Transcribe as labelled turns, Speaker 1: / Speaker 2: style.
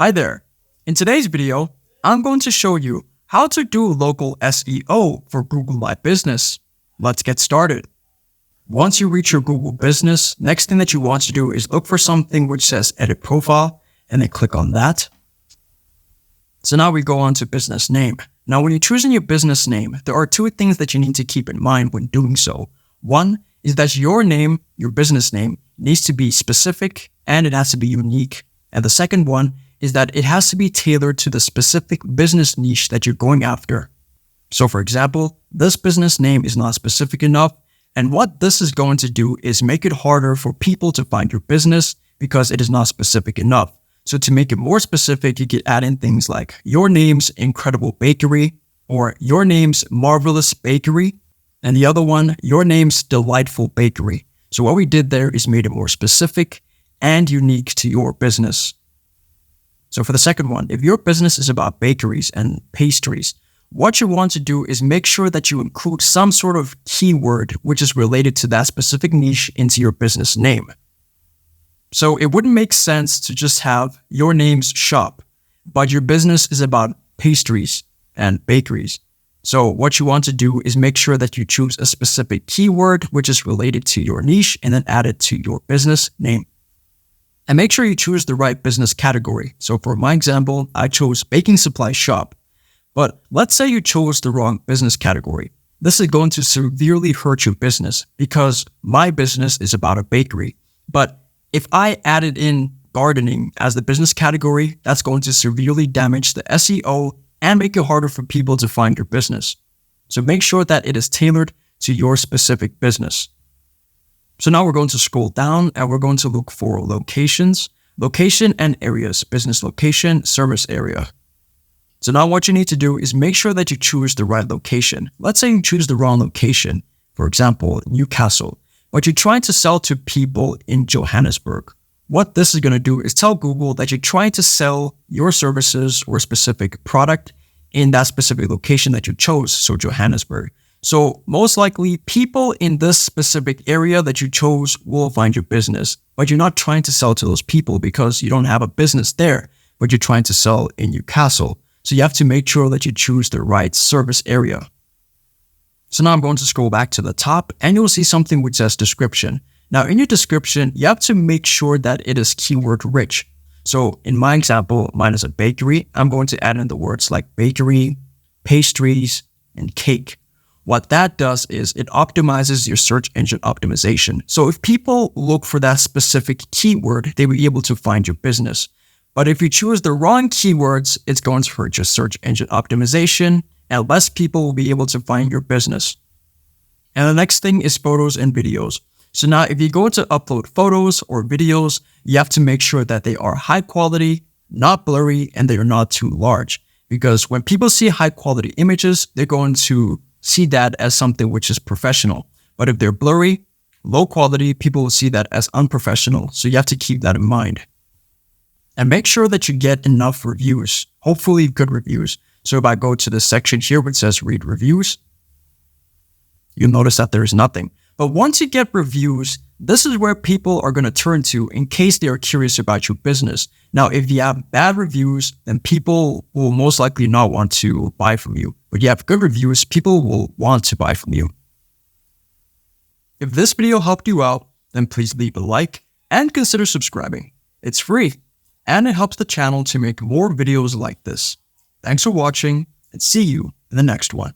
Speaker 1: Hi there. In today's video, I'm going to show you how to do local SEO for Google My Business. Let's get started. Once you reach your Google Business, next thing that you want to do is look for something which says Edit Profile, and then click on that. So now we go on to business name. Now, when you're choosing your business name, there are two things that you need to keep in mind when doing so. One is that your name, your business name, needs to be specific and it has to be unique. And the second one is that it has to be tailored to the specific business niche that you're going after. So for example, this business name is not specific enough. And what this is going to do is make it harder for people to find your business because it is not specific enough. So to make it more specific, you could add in things like your name's Incredible Bakery or your name's Marvelous Bakery. And the other one, your name's Delightful Bakery. So what we did there is made it more specific and unique to your business. So for the second one, if your business is about bakeries and pastries, what you want to do is make sure that you include some sort of keyword which is related to that specific niche into your business name. So it wouldn't make sense to just have your name's shop, but your business is about pastries and bakeries. So what you want to do is make sure that you choose a specific keyword which is related to your niche and then add it to your business name. And make sure you choose the right business category. So for my example, I chose baking supply shop. But let's say you chose the wrong business category. This is going to severely hurt your business because my business is about a bakery. But if I added in gardening as the business category, that's going to severely damage the SEO and make it harder for people to find your business. So make sure that it is tailored to your specific business. So now we're going to scroll down and we're going to look for locations, location and areas, business location, service area. So now what you need to do is make sure that you choose the right location. Let's say you choose the wrong location, for example, Newcastle, but you're trying to sell to people in Johannesburg. What this is going to do is tell Google that you're trying to sell your services or a specific product in that specific location that you chose, so Johannesburg. So most likely people in this specific area that you chose will find your business, but you're not trying to sell to those people because you don't have a business there, but you're trying to sell in Newcastle. So you have to make sure that you choose the right service area. So now I'm going to scroll back to the top and you'll see something which says description. Now in your description, you have to make sure that it is keyword rich. So in my example, mine is a bakery. I'm going to add in the words like bakery, pastries, and cake. What that does is it optimizes your search engine optimization. So if people look for that specific keyword, they will be able to find your business. But if you choose the wrong keywords, it's going to hurt your search engine optimization and less people will be able to find your business. And the next thing is photos and videos. So now if you go to upload photos or videos, you have to make sure that they are high quality, not blurry, and they are not too large. Because when people see high quality images, they're going to see that as something which is professional. But if they're blurry, low quality, people will see that as unprofessional. So you have to keep that in mind. And make sure that you get enough reviews, hopefully good reviews. So if I go to the section here which says read reviews, you'll notice that there is nothing. But once you get reviews, this is where people are going to turn to in case they are curious about your business. Now, if you have bad reviews, then people will most likely not want to buy from you. But you have good reviews, people will want to buy from you. If this video helped you out, then please leave a like and consider subscribing. It's free and it helps the channel to make more videos like this. Thanks for watching and see you in the next one.